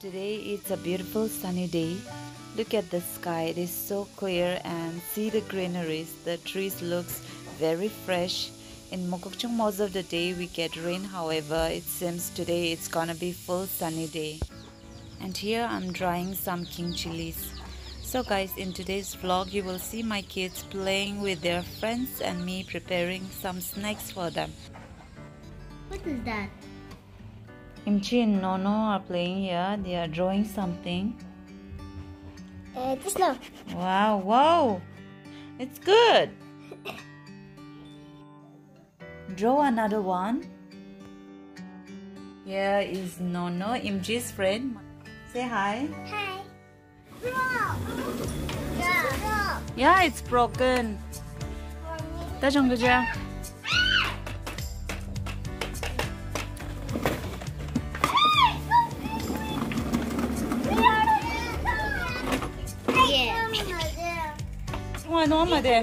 Today it's a beautiful sunny day. Look at the sky, it is so clear, and see the greeneries. The trees looks very fresh. In Mokokchung most of the day we get rain, however it seems today it's gonna be full sunny day. And here I'm drying some king chilies. So guys, in today's vlog you will see my kids playing with their friends and me preparing some snacks for them. What is that? Imchi and Nono are playing here. They are drawing something. Just now. Wow, wow! It's good! Draw another one. Here is Nono, Imchi's friend. Say hi. Hi. Yeah. Yeah, it's broken. 다 정도죠? 와, 너무 돼.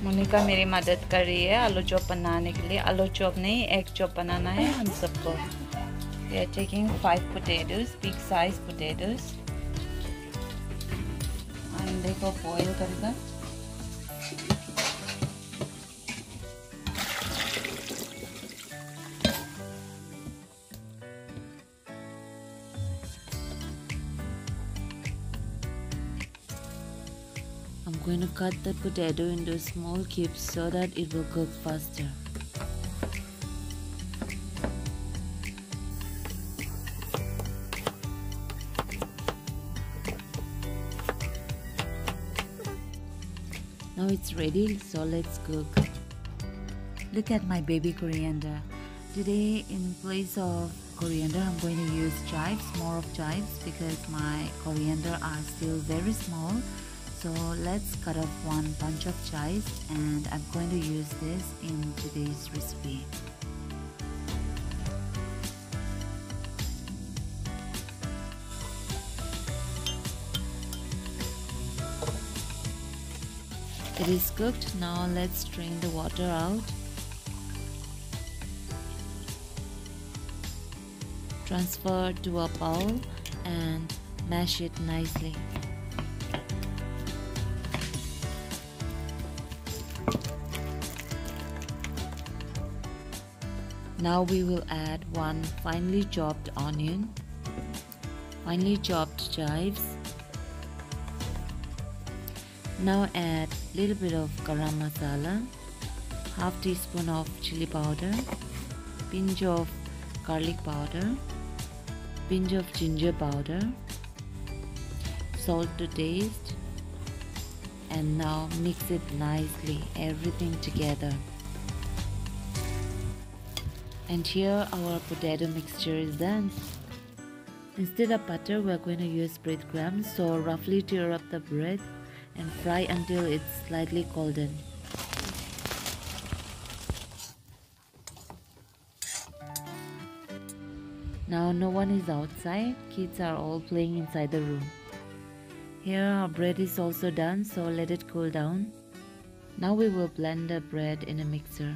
Monika मेरी मदद कर रही है आलू chop बनाने के लिए. आलू चॉप नहीं, एग चॉप बनाना है हम सबको. We are taking 5 potatoes, big size potatoes. अंडे को बॉईल करेगा. I'm going to cut the potato into small cubes so that it will cook faster. Now it's ready, so let's cook. Look at my baby coriander. Today in place of coriander I'm going to use chives, more of chives, because my coriander are still very small. So let's cut off one bunch of chives and I'm going to use this in today's recipe. It is cooked. Now let's strain the water out. Transfer to a bowl and mash it nicely. Now we will add one finely chopped onion, finely chopped chives. Now add little bit of garam masala, half teaspoon of chili powder, pinch of garlic powder, pinch of ginger powder, salt to taste, and now mix it nicely, everything together. And here our potato mixture is done. Instead of butter, we are going to use breadcrumbs. So roughly tear up the bread and fry until it's slightly golden. Now no one is outside. Kids are all playing inside the room. Here our bread is also done, so let it cool down. Now we will blend the bread in a mixer.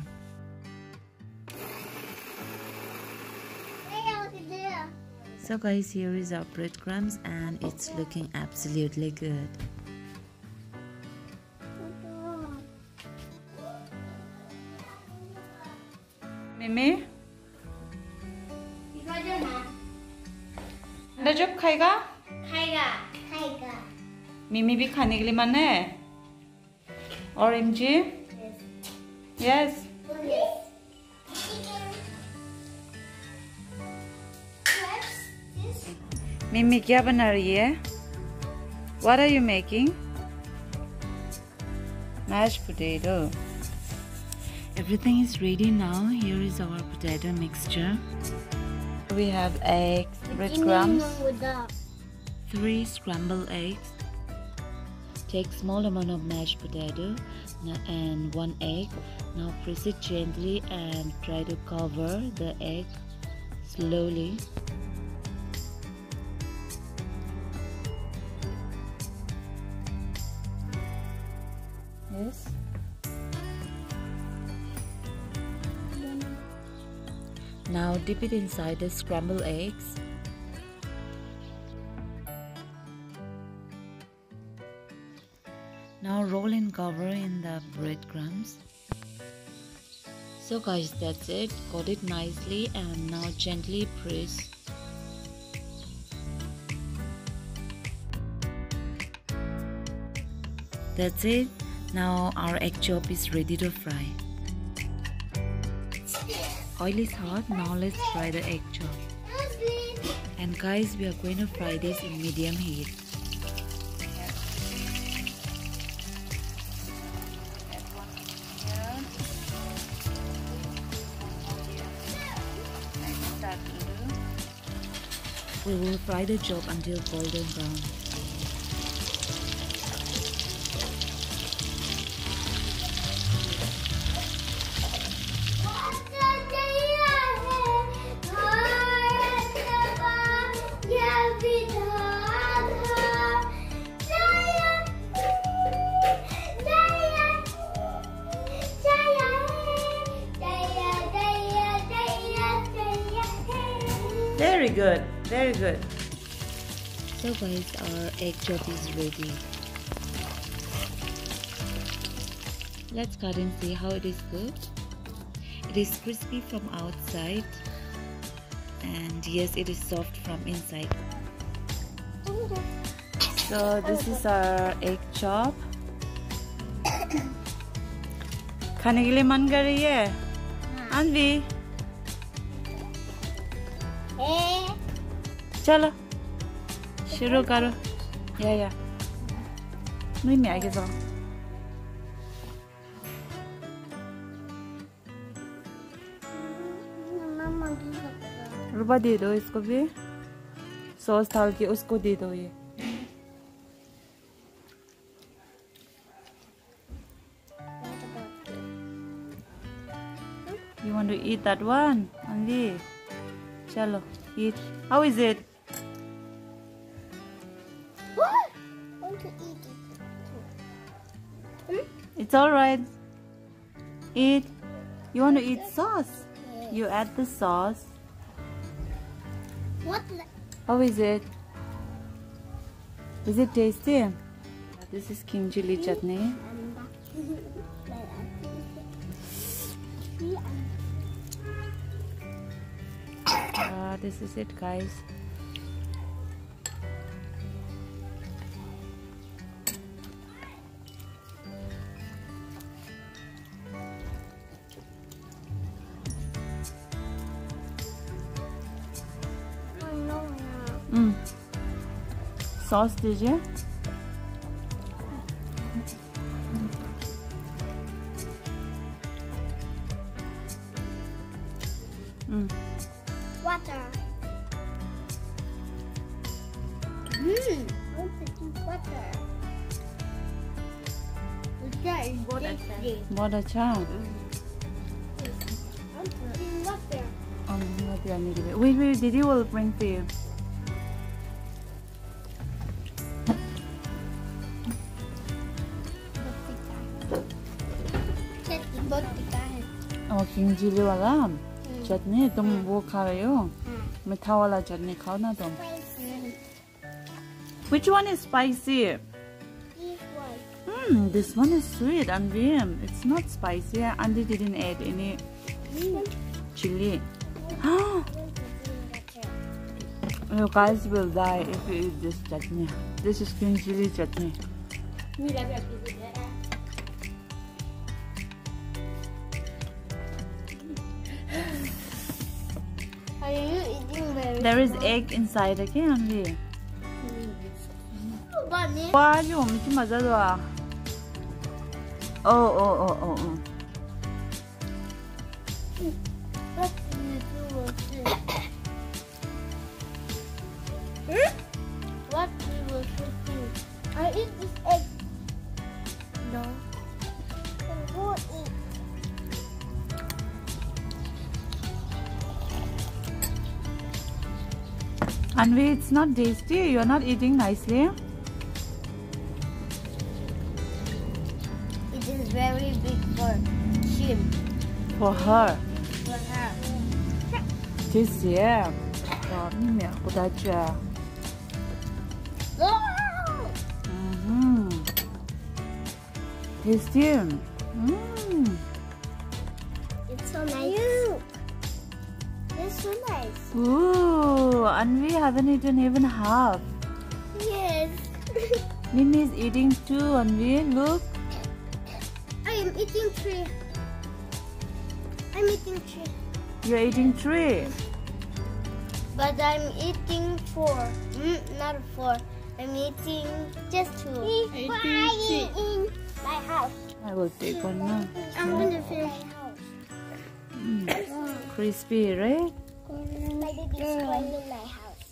So guys, here is our breadcrumbs and it's looking absolutely good. Mimi? अंडा chop खाएगा? खाएगा. मिमी भी खाने के लिए मन है? और इमजी? Yes. मिमी क्या बना रही है? What are you making? Mashed potato. Everything is ready now. Here is our potato mixture. We have eggs, breadcrumbs, 3 scrambled eggs. Take small amount of mashed potato and 1 egg. Now press it gently and try to cover the egg slowly. this. Now dip it inside the scrambled eggs. Now roll and cover in the breadcrumbs. So guys, that's it. Coat it nicely and now gently press. That's it. Now our egg chop is ready to fry. Oil is hot. Now let's fry the egg chop. And guys, we are going to fry this in medium heat. We will fry the chop until golden brown. Very good, very good. So guys, our egg chop is ready. Let's cut and see how it is cooked. It is crispy from outside and yes, it is soft from inside. So this is our egg chop. खाने के लिए मन कर रही है अन्वी? चलो शुरू करो. या नहीं आगे जाओ. रुपा दे दो इसको भी. सॉस डाल के उसको दे दो ये. You want to eat that one, Anvi? Chalo, eat. How is it? What? I want to eat it. It's alright. Eat. You want to eat sauce? Yeah. You add the sauce. What? How is it? Is it tasty? This is king chili chutney. This is it, guys. Sauce दीजिए. Water. I want to drink water. बहुत अच्छा. I want to drink water. Wait, Didi will bring for you. Oh, king chili वाला चटनी तुम वो खा रहे हो? मीठा वाला चटनी खाओ ना तुम. Which one is spicy? This one is sweet and warm. It's not spicy. Andy didn't add any chili. You guys will die if you eat this chutney. This is green chili chutney. Are you eating very There is egg inside, okay, Andy? Bunny. Why you want me to mazza do? Oh. What do you do with it? What do you do? I eat this egg. No. Go eat. Anvi, it's not tasty. You're not eating nicely. It is very big for him. For her. For her. This year. Mẹ của ta chưa? Tasty. It's so nice. It's so nice. Ooh, and we haven't eaten even half. Yes. Mimi is eating too, Anvi. Look. I am eating 3. I'm eating 3. You're eating 3. But I'm eating 4. Not 4. I'm eating just 2. In my house. I will take one now. I'm going to finish my house. Crispy, right? My baby is going in my house.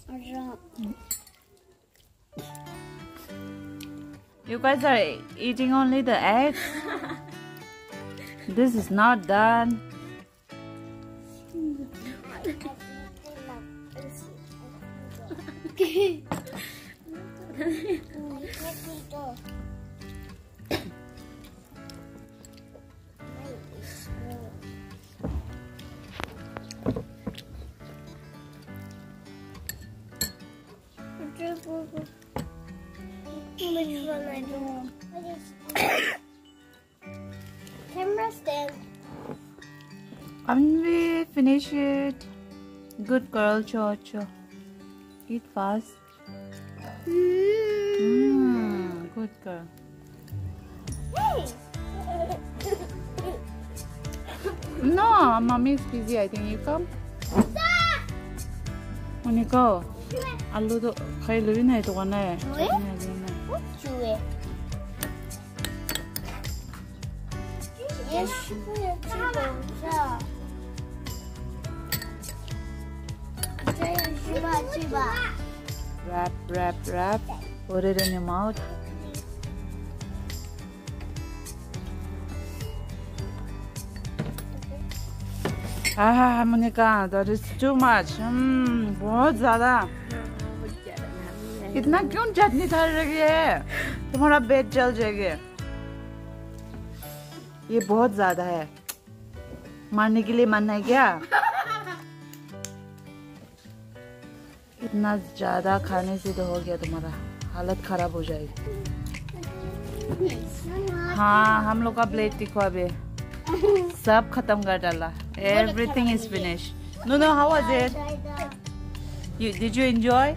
You guys are eating only the eggs? This is not done. Which one I do? Camera stand. Anvi, finish it. Good girl, Chocho. Eat fast. Good girl. Hey! No, mommy is busy. I think you come. When you go, Alu to khay lui này to này. Chewy. Yes. Wrap. Put it in your mouth. Ah, Monica, that is too much. बहुत ज़्यादा. इतना क्यों चटनी डाल रही है? तुम्हारा पेट जल जाएगा. ये बहुत ज़्यादा है. मारने के लिए मन है क्या? इतना ज़्यादा खाने से तो हो गया तुम्हारा. हालत खराब हो जाएगी. हाँ, हम लोग का प्लेट देखो अभी. सब खत्म कर डाला. Everything is finished. No, how was it? Did you enjoy?